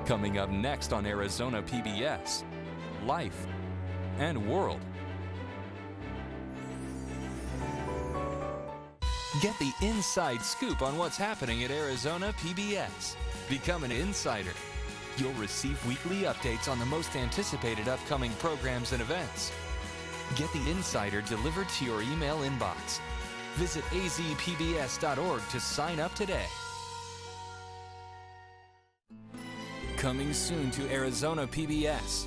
Coming up next on Arizona PBS, Life and World. Get the inside scoop on what's happening at Arizona PBS. Become an insider. You'll receive weekly updates on the most anticipated upcoming programs and events. Get the insider delivered to your email inbox. Visit azpbs.org to sign up today. Coming soon to Arizona PBS.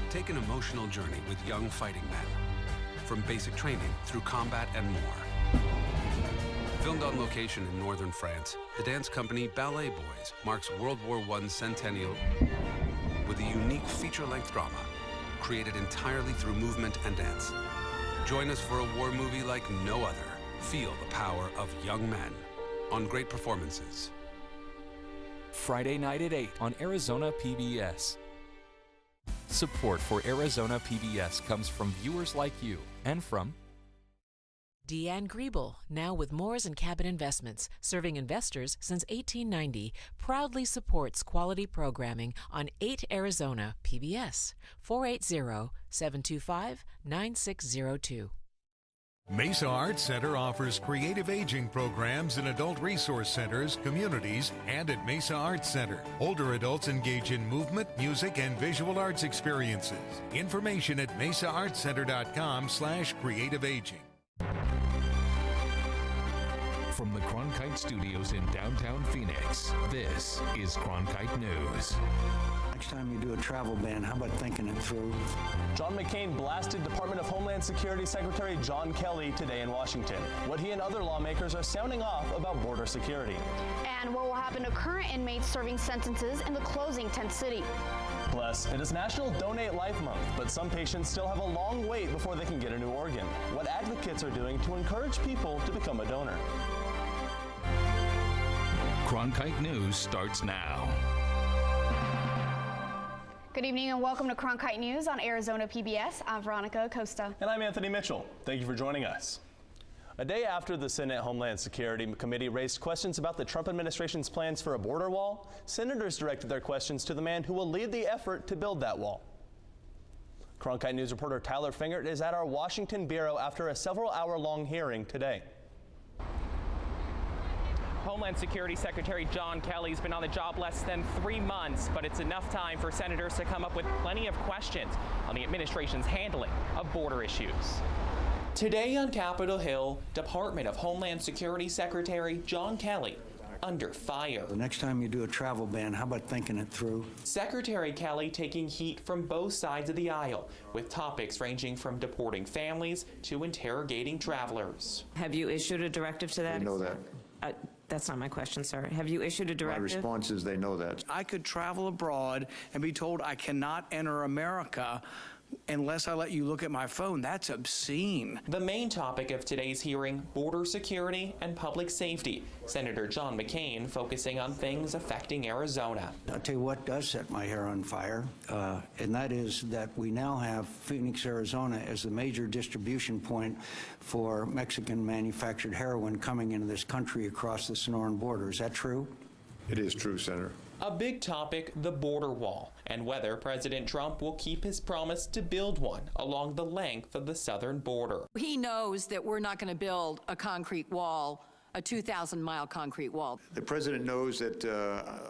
Take an emotional journey with young fighting men. From basic training through combat and more. Filmed on location in northern France, the dance company Ballet Boys marks World War I centennial with a unique feature-length drama created entirely through movement and dance. Join us for a war movie like no other. Feel the power of young men on Great Performances. Friday night at 8 on Arizona PBS. Support for Arizona PBS comes from viewers like you and from Deanne Griebel, now with Moores & Cabot Investments, serving investors since 1890, proudly supports quality programming on 8 Arizona PBS, 480-725-9602. Mesa Arts Center offers creative aging programs in adult resource centers, communities, and at Mesa Arts Center. Older adults engage in movement, music, and visual arts experiences. Information at mesaartscenter.com/creative aging. From the Cronkite Studios in downtown Phoenix, this is Cronkite News. Next time you do a travel ban, how about thinking it through? John McCain blasted Department of Homeland Security Secretary John Kelly today in Washington. What he and other lawmakers are sounding off about border security. And what will happen to current inmates serving sentences in the closing tent city. Plus, it is National Donate Life Month, but some patients still have a long wait before they can get a new organ. What advocates are doing to encourage people to become a donor. Cronkite News starts now. Good evening and welcome to Cronkite News on Arizona PBS. I'm Veronica Acosta. And I'm Anthony Mitchell. Thank you for joining us. A day after the Senate Homeland Security Committee raised questions about the Trump administration's plans for a border wall, senators directed their questions to the man who will lead the effort to build that wall. Cronkite News reporter Tyler Fingert is at our Washington bureau after a several-hour-long hearing today. Homeland Security Secretary John Kelly's been on the job less than 3 months, but it's enough time for senators to come up with plenty of questions on the administration's handling of border issues. Today on Capitol Hill, Department of Homeland Security Secretary John Kelly under fire. The next time you do a travel ban, how about thinking it through? Secretary Kelly taking heat from both sides of the aisle, with topics ranging from deporting families to interrogating travelers. Have you issued a directive to that? They know that. That's not my question, sir. Have you issued a directive? My response is they know that. I could travel abroad and be told I cannot enter America unless I let you look at my phone. That's obscene. The main topic of today's hearing, border security and public safety. Senator John McCain focusing on things affecting Arizona. I'll tell you what does set my hair on fire, and that is that we now have Phoenix, Arizona as the major distribution point for Mexican manufactured heroin coming into this country across the Sonoran border. Is that true? It is true, Senator. A big topic, the border wall, and whether President Trump will keep his promise to build one along the length of the southern border. He knows that we're not going to build a concrete wall, a 2,000-mile concrete wall. The president knows that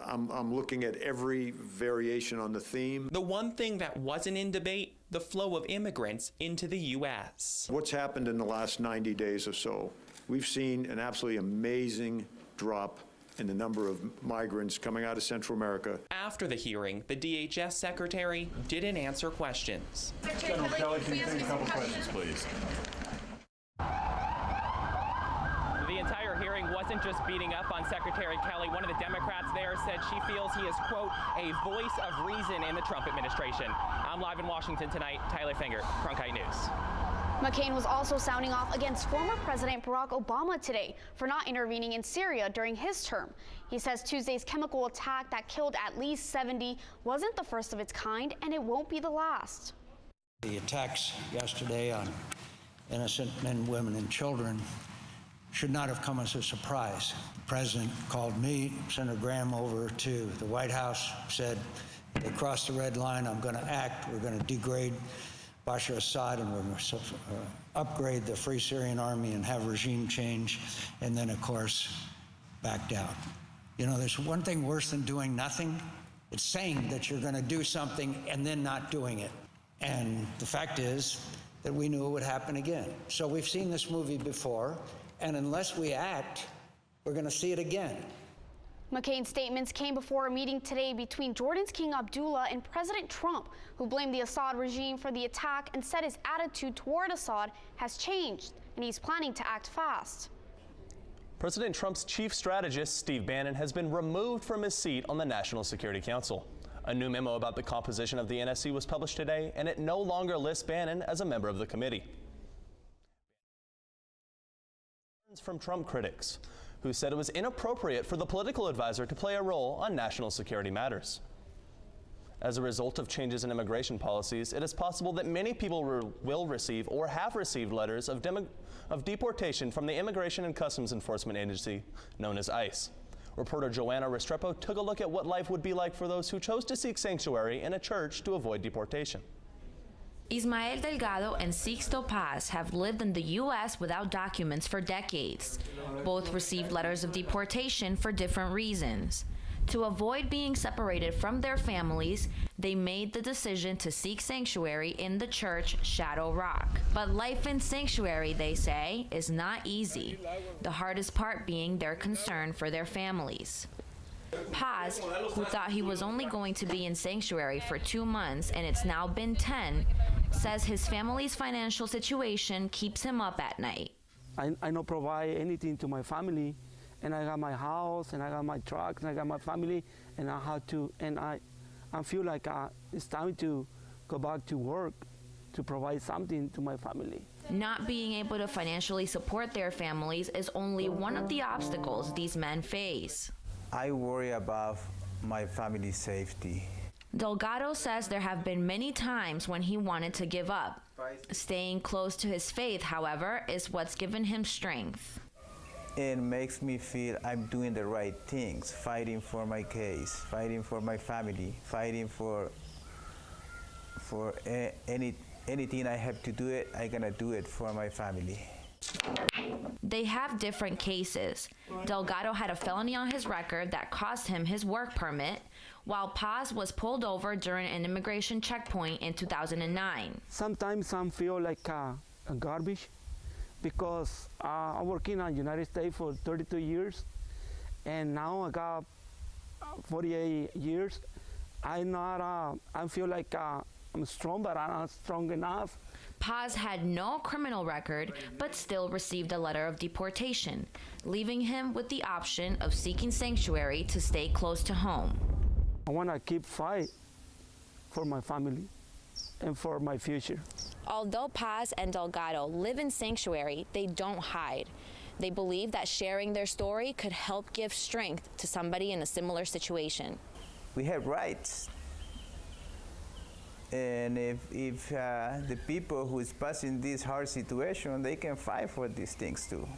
I'm looking at every variation on the theme. The one thing that wasn't in debate, the flow of immigrants into the U.S. What's happened in the last 90 days or so? We've seen an absolutely amazing drop in the number of migrants coming out of Central America. After the hearing, the DHS secretary didn't answer questions. General Kelly, can you take a couple questions, please? The entire hearing wasn't just beating up on Secretary Kelly. One of the Democrats there said she feels he is, quote, a voice of reason in the Trump administration. I'm live in Washington tonight. Tyler Fingert, Cronkite News. McCain was also sounding off against former President Barack Obama today for not intervening in Syria during his term. He says Tuesday's chemical attack that killed at least 70 wasn't the first of its kind, and it won't be the last. The attacks yesterday on innocent men, women, and children should not have come as a surprise. The president called me, Senator Graham, over to the White House, said, they crossed the red line, I'm going to act, we're going to degrade Bashar Assad, and we're going to upgrade the Free Syrian Army and have regime change, and then, of course, backed out. You know, there's one thing worse than doing nothing. It's saying that you're going to do something and then not doing it. And the fact is that we knew it would happen again. So we've seen this movie before, and unless we act, we're going to see it again. McCain's statements came before a meeting today between Jordan's King Abdullah and President Trump, who blamed the Assad regime for the attack and said his attitude toward Assad has changed and he's planning to act fast. President Trump's chief strategist, Steve Bannon, has been removed from his seat on the National Security Council. A new memo about the composition of the NSC was published today, and it no longer lists Bannon as a member of the committee. From Trump critics, who said it was inappropriate for the political advisor to play a role on national security matters. As a result of changes in immigration policies, it is possible that many people will receive or have received letters of deportation from the Immigration and Customs Enforcement Agency, known as ICE. Reporter Joanna Restrepo took a look at what life would be like for those who chose to seek sanctuary in a church to avoid deportation. Ismael Delgado and Sixto Paz have lived in the U.S. without documents for decades. Both received letters of deportation for different reasons. To avoid being separated from their families, they made the decision to seek sanctuary in the church Shadow Rock. But life in sanctuary, they say, is not easy, the hardest part being their concern for their families. Paz, who thought he was only going to be in sanctuary for 2 months and it's now been 10, says his family's financial situation keeps him up at night. I don't provide anything to my family, and I got my house, and I got my trucks, and I got my family, and I have to, and I feel like it's time to go back to work to provide something to my family. Not being able to financially support their families is only one of the obstacles these men face. I worry about my family's safety. Delgado says there have been many times when he wanted to give up. Staying close to his faith, however, is what's given him strength. It makes me feel I'm doing the right things, fighting for my case, fighting for my family, fighting for anything I have to do it, I'm gonna do it for my family. They have different cases. Delgado had a felony on his record that cost him his work permit, while Paz was pulled over during an immigration checkpoint in 2009. Sometimes I feel like a garbage because I work in the United States for 32 years, and now I got 48 years. I feel like I'm strong, but I'm not strong enough. Paz had no criminal record, but still received a letter of deportation, leaving him with the option of seeking sanctuary to stay close to home. I want to keep fight for my family and for my future. Although Paz and Delgado live in sanctuary, they don't hide. They believe that sharing their story could help give strength to somebody in a similar situation. We have rights. And if the people who is passing this hard situation, they can fight for these things too.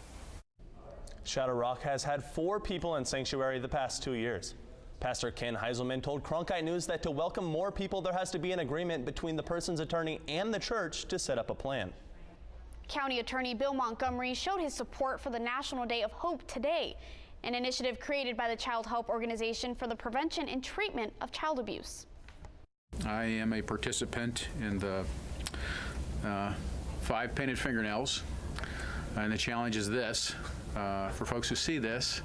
Shadow Rock has had 4 people in sanctuary the past 2 years. Pastor Ken Heiselman told Cronkite News that to welcome more people, there has to be an agreement between the person's attorney and the church to set up a plan. County Attorney Bill Montgomery showed his support for the National Day of Hope today, an initiative created by the Child Help Organization for the prevention and treatment of child abuse. I am a participant in the 5 painted fingernails, and the challenge is this. For folks who see this,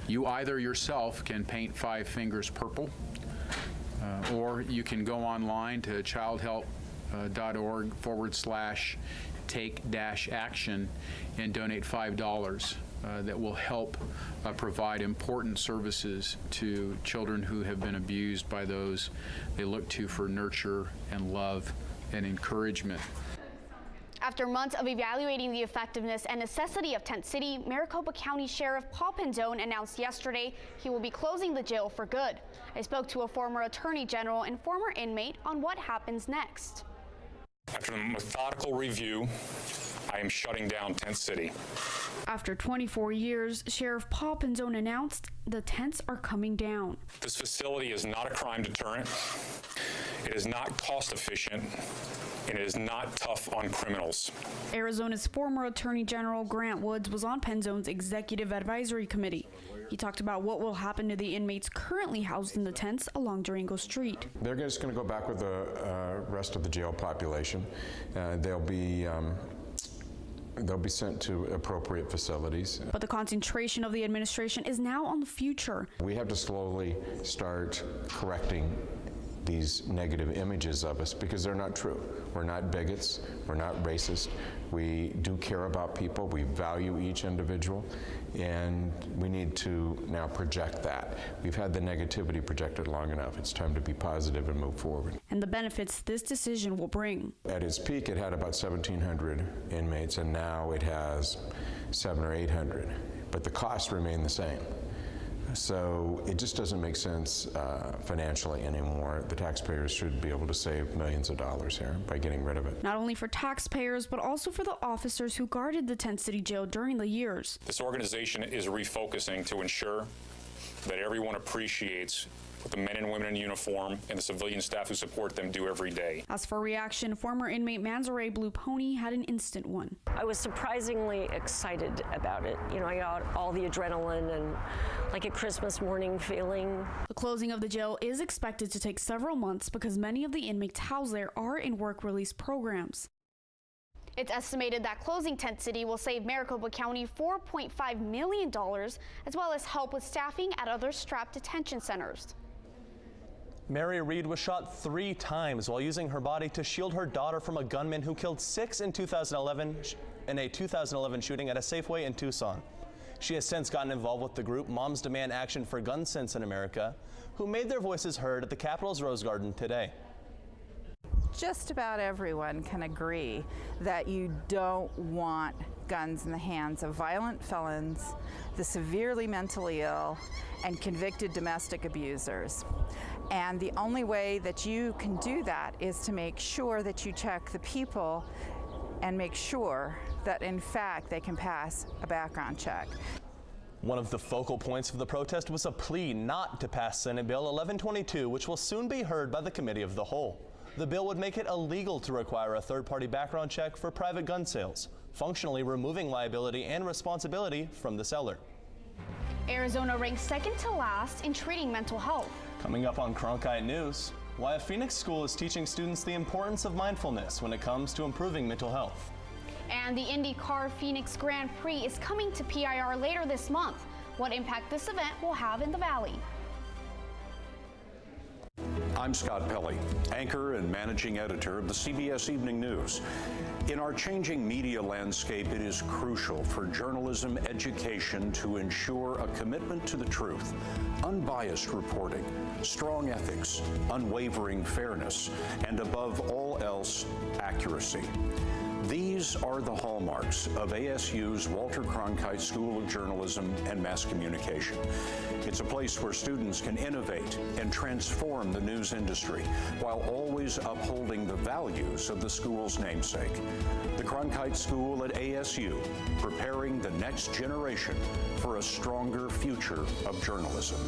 you either yourself can paint 5 fingers purple, or you can go online to childhelp.org/take-action and donate $5 that will help provide important services to children who have been abused by those they look to for nurture and love and encouragement. After months of evaluating the effectiveness and necessity of Tent City, Maricopa County Sheriff Paul Penzone announced yesterday he will be closing the jail for good. I spoke to a former attorney general and former inmate on what happens next. After a methodical review, I am shutting down Tent City. After 24 years, Sheriff Paul Penzone announced the tents are coming down. This facility is not a crime deterrent. It is not cost efficient, and it is not tough on criminals. Arizona's former Attorney General Grant Woods was on Penzone's Executive Advisory Committee. He talked about what will happen to the inmates currently housed in the tents along Durango Street. They're just going to go back with the rest of the jail population. They'll be sent to appropriate facilities. But the concentration of the administration is now on the future. We have to slowly start correcting these negative images of us because they're not true. We're not bigots, we're not racist. We do care about people, we value each individual, and we need to now project that. We've had the negativity projected long enough. It's time to be positive and move forward. And the benefits this decision will bring. At its peak, it had about 1,700 inmates, and now it has 700 or 800, but the costs remain the same. So it just doesn't make sense financially anymore. The taxpayers should be able to save millions of dollars here by getting rid of it. Not only for taxpayers, but also for the officers who guarded the Tent City Jail during the years. This organization is refocusing to ensure that everyone appreciates what the men and women in uniform and the civilian staff who support them do every day. As for reaction, former inmate Manzaray Blue Pony had an instant one. I was surprisingly excited about it. You know, I got all the adrenaline and like a Christmas morning feeling. The closing of the jail is expected to take several months because many of the inmates housed there are in work release programs. It's estimated that closing Tent City will save Maricopa County $4.5 million, as well as help with staffing at other strapped detention centers. Mary Reed was shot 3 times while using her body to shield her daughter from a gunman who killed 6 in 2011 in a 2011 shooting at a Safeway in Tucson. She has since gotten involved with the group Moms Demand Action for Gun Sense in America, who made their voices heard at the Capitol's Rose Garden today. Just about everyone can agree that you don't want guns in the hands of violent felons, the severely mentally ill, and convicted domestic abusers. And the only way that you can do that is to make sure that you check the people and make sure that in fact they can pass a background check. One of the focal points of the protest was a plea not to pass Senate Bill 1122, which will soon be heard by the Committee of the Whole. The bill would make it illegal to require a third-party background check for private gun sales, functionally removing liability and responsibility from the seller. Arizona ranks second to last in treating mental health. Coming up on Cronkite News, why a Phoenix school is teaching students the importance of mindfulness when it comes to improving mental health. And the IndyCar Phoenix Grand Prix is coming to PIR later this month. What impact this event will have in the Valley. I'm Scott Pelley, anchor and managing editor of the CBS Evening News. In our changing media landscape, it is crucial for journalism education to ensure a commitment to the truth, unbiased reporting, strong ethics, unwavering fairness, and above all else, accuracy. These are the hallmarks of ASU's Walter Cronkite School of Journalism and Mass Communication. It's a place where students can innovate and transform the news industry while always upholding the values of the school's namesake. The Cronkite School at ASU, preparing the next generation for a stronger future of journalism.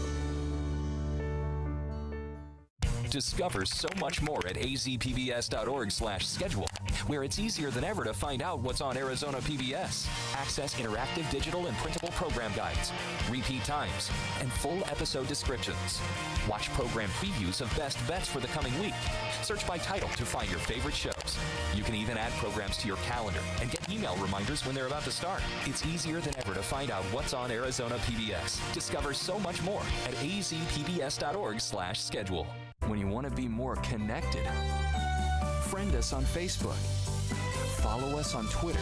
Discover so much more at azpbs.org/schedule, where it's easier than ever to find out what's on Arizona PBS. Access interactive digital and printable program guides, repeat times, and full episode descriptions. Watch program previews of best bets for the coming week. Search by title to find your favorite shows. You can even add programs to your calendar and get email reminders when they're about to start. It's easier than ever to find out what's on Arizona PBS. Discover so much more at azpbs.org/schedule. When you want to be more connected, friend us on Facebook, follow us on Twitter,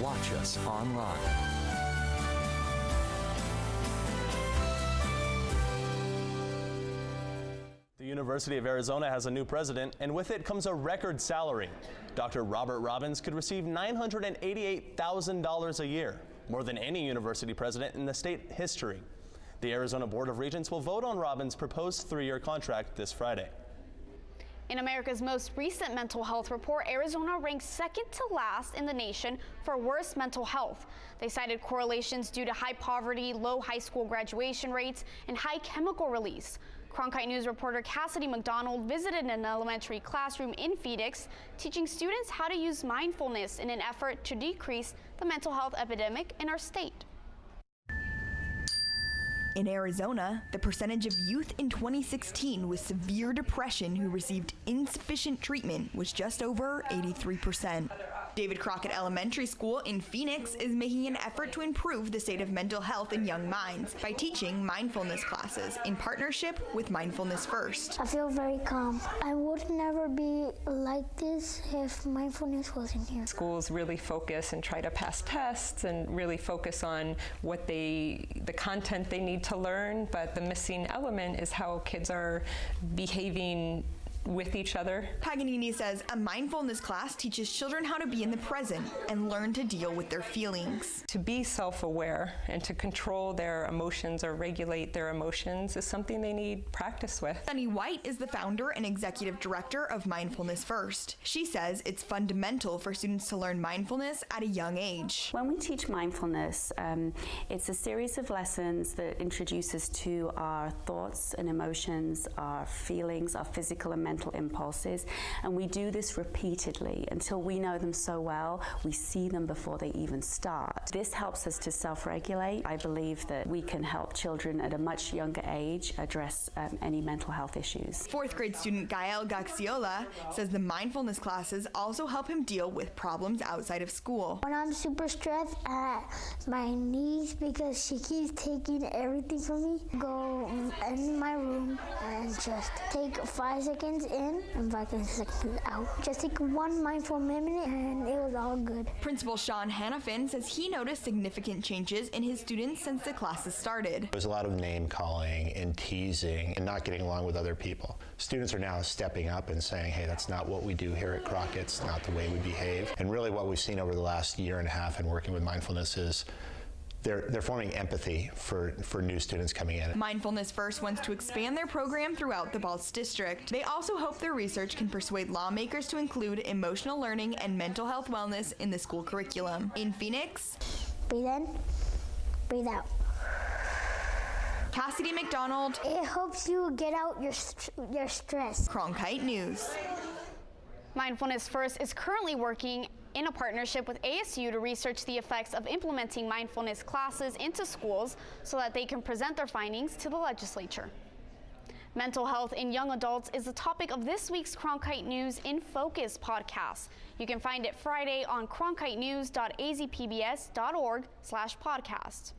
watch us online. The University of Arizona has a new president, and with it comes a record salary. Dr. Robert Robbins could receive $988,000 a year, more than any university president in the state history. The Arizona Board of Regents will vote on Robbins' proposed 3-year contract this Friday. In America's most recent mental health report, Arizona ranks second to last in the nation for worst mental health. They cited correlations due to high poverty, low high school graduation rates, and high chemical release. Cronkite News reporter Cassidy McDonald visited an elementary classroom in Phoenix, teaching students how to use mindfulness in an effort to decrease the mental health epidemic in our state. In Arizona, the percentage of youth in 2016 with severe depression who received insufficient treatment was just over 83%. David Crockett Elementary School in Phoenix is making an effort to improve the state of mental health in young minds by teaching mindfulness classes in partnership with Mindfulness First. I feel very calm. I would never be like this if mindfulness wasn't here. Schools really focus and try to pass tests and really focus on what the content they need to learn, but the missing element is how kids are behaving with each other. Paganini says a mindfulness class teaches children how to be in the present and learn to deal with their feelings. To be self-aware and to control their emotions or regulate their emotions is something they need practice with. Sunny White is the founder and executive director of Mindfulness First. She says it's fundamental for students to learn mindfulness at a young age. When we teach mindfulness, it's a series of lessons that introduces to our thoughts and emotions, our feelings, our physical and mental impulses, and we do this repeatedly until we know them so well we see them before they even start. This helps us to self-regulate. I believe that we can help children at a much younger age address any mental health issues. Fourth grade student Gael Gaxiola says the mindfulness classes also help him deal with problems outside of school. When I'm super stressed at my niece because she keeps taking everything from me, go in my room and just take 5 seconds in and 5 seconds out. Just take one mindful minute and it was all good. Principal Sean Hannafin says he noticed significant changes in his students since the classes started. There's a lot of name calling and teasing and not getting along with other people. Students are now stepping up and saying, hey, that's not what we do here at Crockett, it's not the way we behave. And really what we've seen over the last year and a half in working with mindfulness is they're forming empathy for new students coming in. Mindfulness First wants to expand their program throughout the Balls District. They also hope their research can persuade lawmakers to include emotional learning and mental health wellness in the school curriculum. In Phoenix, breathe in, breathe out. Cassidy McDonald. It helps you get out your stress. Cronkite News. Mindfulness First is currently working in a partnership with ASU to research the effects of implementing mindfulness classes into schools so that they can present their findings to the legislature. Mental health in young adults is the topic of this week's Cronkite News in Focus podcast. You can find it Friday on cronkitenews.azpbs.org/podcast.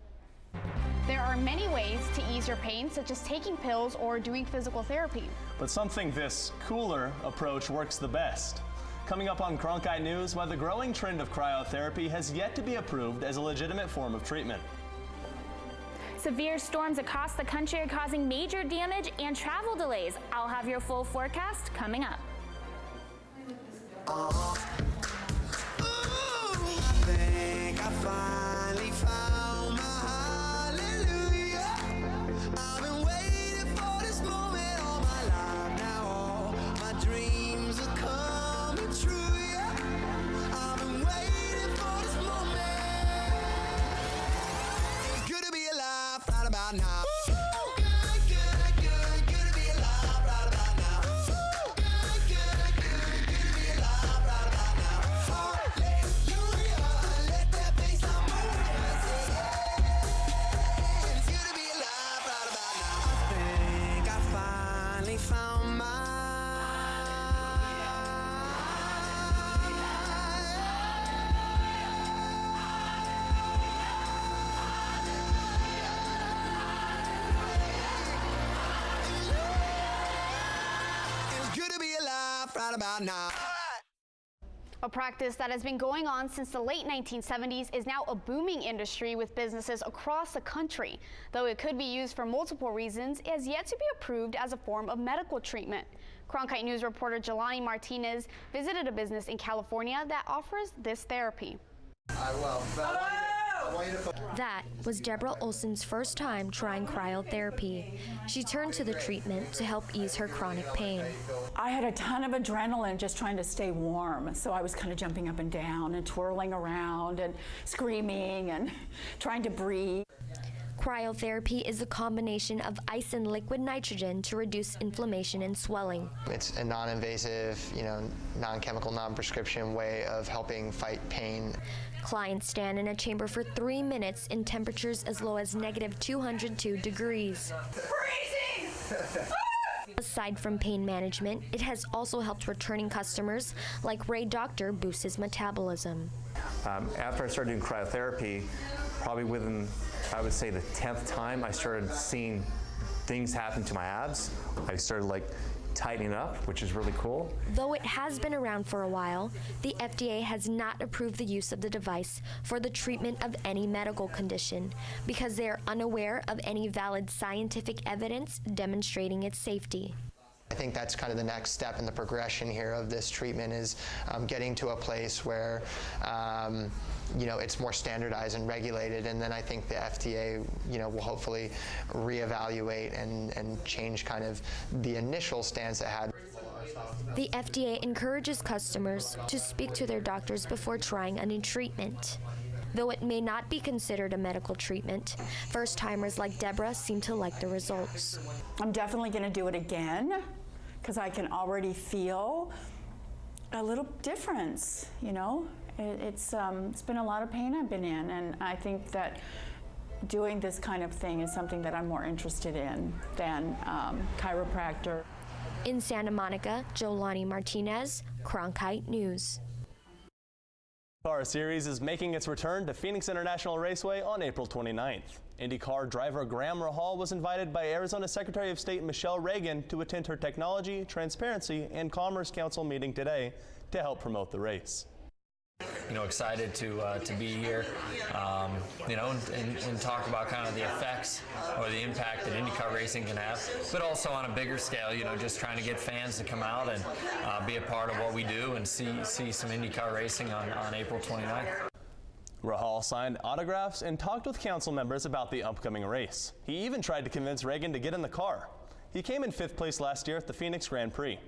There are many ways to ease your pain, such as taking pills or doing physical therapy. But something this cooler approach works the best. Coming up on Cronkite News, why the growing trend of cryotherapy has yet to be approved as a legitimate form of treatment. Severe storms across the country are causing major damage and travel delays. I'll have your full forecast coming up. I think I finally found my hallelujah. I've been waiting for this moment all my life now. All my dreams are coming true, yeah. I've been waiting for this moment. It's good to be alive right about now. About now. A practice that has been going on since the late 1970s is now a booming industry with businesses across the country. Though it could be used for multiple reasons, it has yet to be approved as a form of medical treatment. Cronkite News reporter Jelani Martinez visited a business in California that offers this therapy. I will. Hello! That was Deborah Olson's first time trying cryotherapy. She turned to the treatment to help ease her chronic pain. I had a ton of adrenaline just trying to stay warm, so I was kind of jumping up and down and twirling around and screaming and trying to breathe. Cryotherapy is a combination of ice and liquid nitrogen to reduce inflammation and swelling. It's a non-invasive, non-chemical, non-prescription way of helping fight pain. Clients stand in a chamber for 3 minutes in temperatures as low as -202 degrees. Freezing! Aside from pain management, it has also helped returning customers like Ray Doctor boost his metabolism. After I started doing cryotherapy, probably within, I would say, the 10th time I started seeing things happen to my abs. I started tightening up, which is really cool. Though it has been around for a while, the FDA has not approved the use of the device for the treatment of any medical condition because they are unaware of any valid scientific evidence demonstrating its safety. I think that's kind of the next step in the progression here of this treatment is getting to a place where it's more standardized and regulated, and then I think the FDA will hopefully reevaluate and change kind of the initial stance it had. The FDA encourages customers to speak to their doctors before trying a new treatment. Though it may not be considered a medical treatment, first-timers like Deborah seem to like the results. I'm definitely going to do it again because I can already feel a little difference, It's been a lot of pain I've been in, and I think that doing this kind of thing is something that I'm more interested in than chiropractor. In Santa Monica, Jolani Martinez, Cronkite News. IndyCar Series is making its return to Phoenix International Raceway on April 29th. IndyCar driver Graham Rahal was invited by Arizona Secretary of State Michelle Reagan to attend her Technology, Transparency, and Commerce Council meeting today to help promote the race. Excited to be here, and talk about kind of the effects or the impact that IndyCar racing can have, but also on a bigger scale, just trying to get fans to come out and be a part of what we do and see some IndyCar racing on April 29th. Rahal signed autographs and talked with council members about the upcoming race. He even tried to convince Reagan to get in the car. He came in 5th place last year at the Phoenix Grand Prix.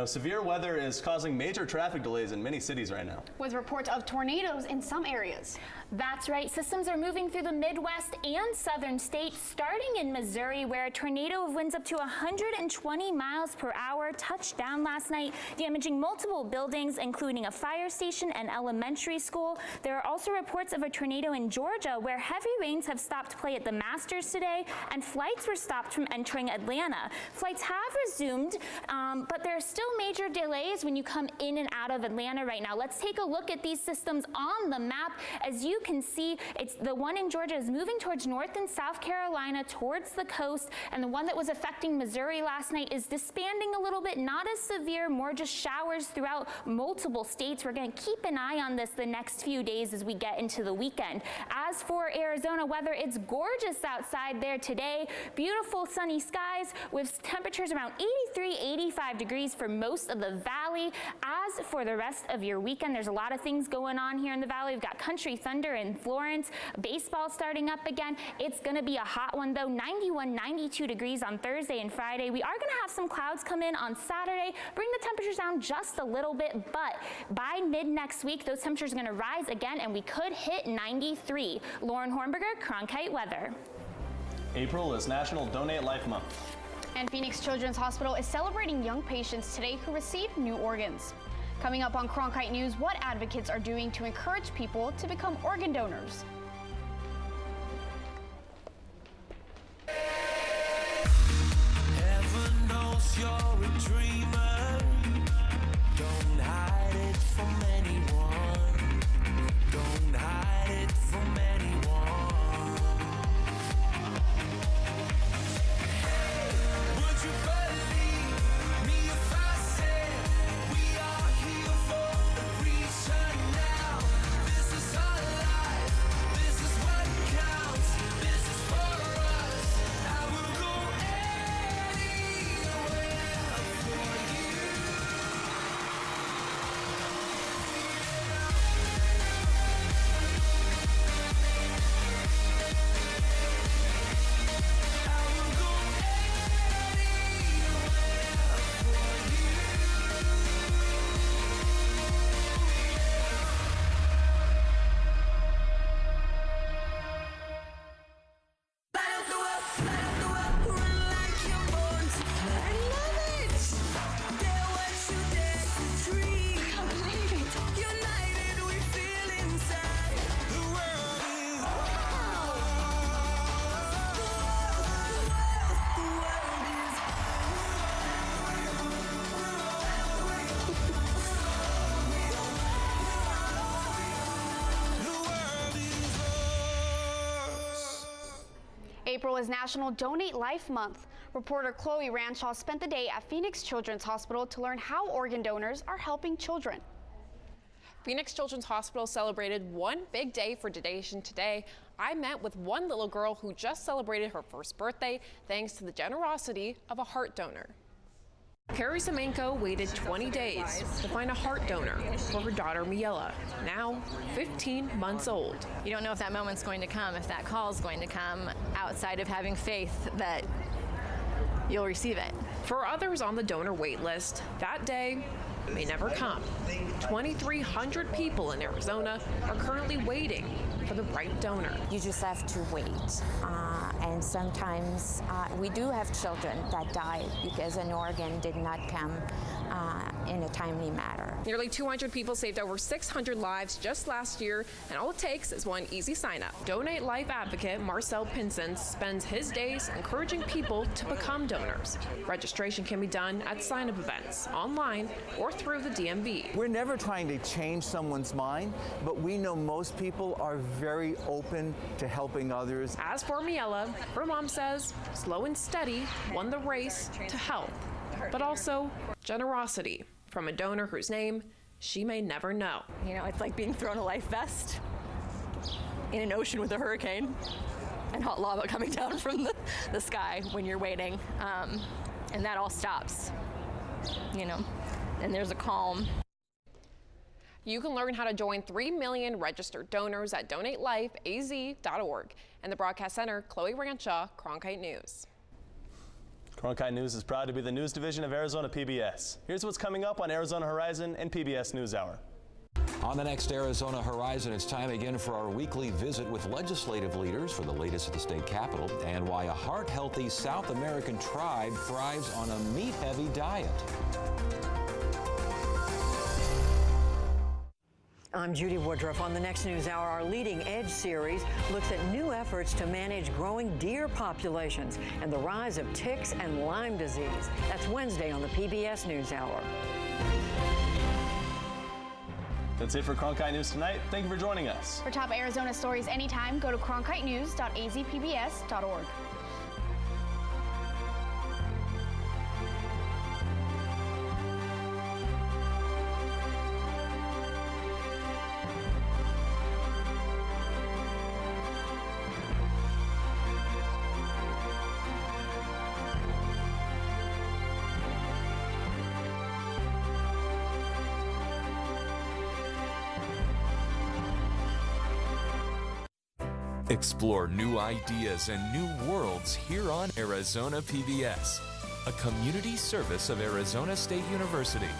Severe weather is causing major traffic delays in many cities right now, with reports of tornadoes in some areas. That's right. Systems are moving through the Midwest and southern states, starting in Missouri, where a tornado of winds up to 120 miles per hour touched down last night, damaging multiple buildings, including a fire station and elementary school. There are also reports of a tornado in Georgia, where heavy rains have stopped play at the Masters today, and flights were stopped from entering Atlanta. Flights have resumed, but there are still major delays when you come in and out of Atlanta right now. Let's take a look at these systems on the map. As you can see, it's the one in Georgia is moving towards North and South Carolina towards the coast, and the one that was affecting Missouri last night is disbanding a little bit, not as severe, more just showers throughout multiple states. We're going to keep an eye on this the next few days as we get into the weekend. As for Arizona weather, it's gorgeous outside there today. Beautiful sunny skies with temperatures around 83, 85 degrees for most of the valley. As for the rest of your weekend, there's a lot of things going on here in the valley. We've got Country Thunder in Florence, baseball starting up again. It's going to be a hot one though, 91, 92 degrees on Thursday and Friday. We are going to have some clouds come in on Saturday, bring the temperatures down just a little bit, but by mid next week, those temperatures are going to rise again and we could hit 93. Lauren Hornberger, Cronkite Weather. April is National Donate Life Month. And Phoenix Children's Hospital is celebrating young patients today who received new organs. Coming up on Cronkite News, what advocates are doing to encourage people to become organ donors. Heaven knows you're a dreamer. Don't hide it from anyone. Don't hide it from anyone. Hey, would you believe me if I said we are here for a reason now? This is our life. April is National Donate Life Month. Reporter Chloe Ranshaw spent the day at Phoenix Children's Hospital to learn how organ donors are helping children. Phoenix Children's Hospital celebrated one big day for donation today. I met with one little girl who just celebrated her first birthday thanks to the generosity of a heart donor. Carrie Semenko waited 20 days to find a heart donor for her daughter Miela, now 15 months old. You don't know if that moment's going to come, if that call is going to come, outside of having faith that you'll receive it. For others on the donor wait list, that day may never come. 2,300 people in Arizona are currently waiting for the right donor. You just have to wait. And sometimes we do have children that die because an organ did not come in a timely manner. Nearly 200 people saved over 600 lives just last year, and all it takes is one easy sign-up. Donate Life advocate Marcel Pinson spends his days encouraging people to become donors. Registration can be done at sign-up events, online, or through the DMV. We're never trying to change someone's mind, but we know most people are very open to helping others. As for Miela, her mom says slow and steady won the race to health, but also generosity from a donor whose name she may never know. You know, it's like being thrown a life vest in an ocean with a hurricane and hot lava coming down from the sky when you're waiting. And that all stops, you know, and there's a calm. You can learn how to join 3 million registered donors at donatelifeaz.org. In the Broadcast Center, Chloe Ranshaw, Cronkite News. Cronkite News is proud to be the news division of Arizona PBS. Here's what's coming up on Arizona Horizon and PBS NewsHour. On the next Arizona Horizon, it's time again for our weekly visit with legislative leaders for the latest at the state capitol and why a heart-healthy South American tribe thrives on a meat-heavy diet. I'm Judy Woodruff. On the next NewsHour, our Leading Edge series looks at new efforts to manage growing deer populations and the rise of ticks and Lyme disease. That's Wednesday on the PBS NewsHour. That's it for Cronkite News tonight. Thank you for joining us. For top Arizona stories anytime, go to cronkitenews.azpbs.org. Explore new ideas and new worlds here on Arizona PBS, a community service of Arizona State University.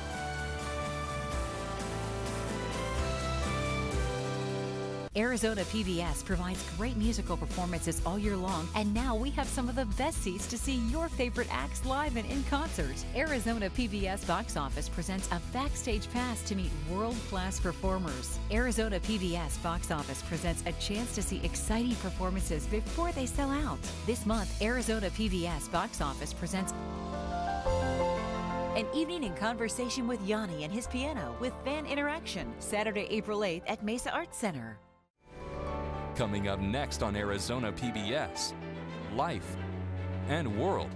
Arizona PBS provides great musical performances all year long, and now we have some of the best seats to see your favorite acts live and in concert. Arizona PBS Box Office presents a backstage pass to meet world-class performers. Arizona PBS Box Office presents a chance to see exciting performances before they sell out. This month, Arizona PBS Box Office presents an evening in conversation with Yanni and his piano with fan interaction, Saturday, April 8th at Mesa Arts Center. Coming up next on Arizona PBS, Life and World.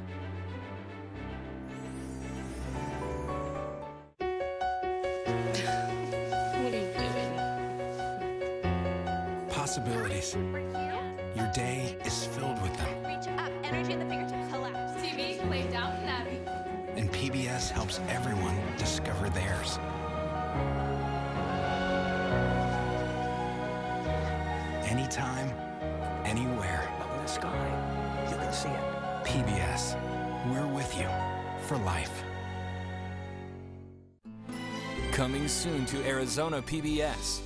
What are you doing? Possibilities. Your day is filled with them. Reach up, energy in the fingertips, collapse. TV, lay down, Abby. And PBS helps everyone discover theirs. Anytime, anywhere. Up in the sky, you can see it. PBS, we're with you for life. Coming soon to Arizona PBS.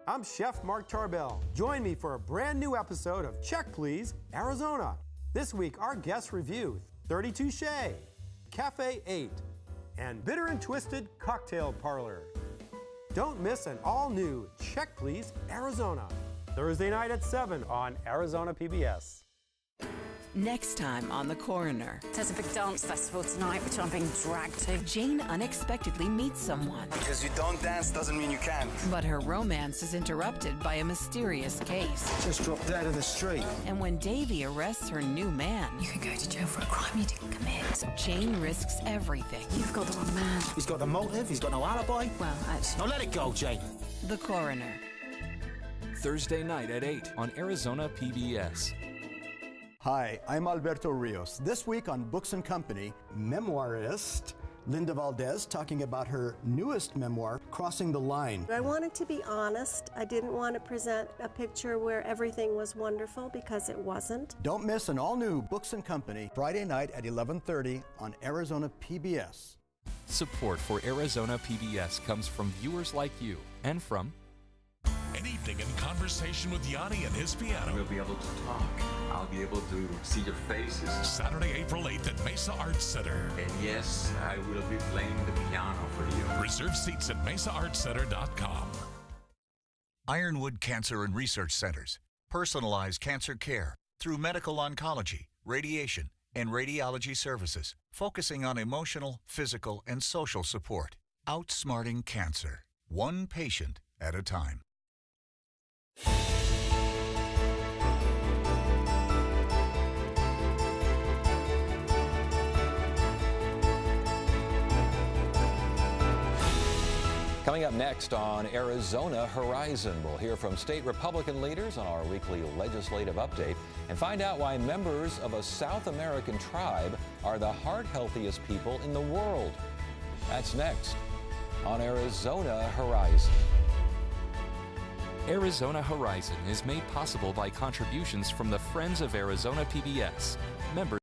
I'm Chef Mark Tarbell. Join me for a brand new episode of Check Please, Arizona. This week, our guests review 32 Shea, Cafe 8, and Bitter and Twisted Cocktail Parlor. Don't miss an all-new Check Please, Arizona. Thursday night at 7 on Arizona PBS. Next time on The Coroner. There's a big dance festival tonight, which I'm being dragged to. Jane unexpectedly meets someone. Because you don't dance doesn't mean you can't. But her romance is interrupted by a mysterious case. Just dropped dead in the street. And when Davy arrests her new man, You can go to jail for a crime you didn't commit. Jane risks everything. You've got the wrong man. He's got the motive, he's got no alibi. Well, actually. Now let it go, Jane. The Coroner. Thursday night at 8 on Arizona PBS. Hi, I'm Alberto Rios. This week on Books and Company, memoirist Linda Valdez talking about her newest memoir, Crossing the Line. I wanted to be honest. I didn't want to present a picture where everything was wonderful, because it wasn't. Don't miss an all-new Books and Company Friday night at 11:30 on Arizona PBS. Support for Arizona PBS comes from viewers like you and from An evening in conversation with Yanni and his piano. We'll be able to talk. I'll be able to see your faces. Saturday, April 8th at Mesa Arts Center. And yes, I will be playing the piano for you. Reserve seats at mesaartscenter.com. Ironwood Cancer and Research Centers. Personalized cancer care through medical oncology, radiation, and radiology services, focusing on emotional, physical, and social support. Outsmarting cancer. One patient at a time. Coming up next on Arizona Horizon, we'll hear from state Republican leaders on our weekly legislative update and find out why members of a South American tribe are the heart-healthiest people in the world. That's next on Arizona Horizon. Arizona Horizon is made possible by contributions from the Friends of Arizona PBS. Members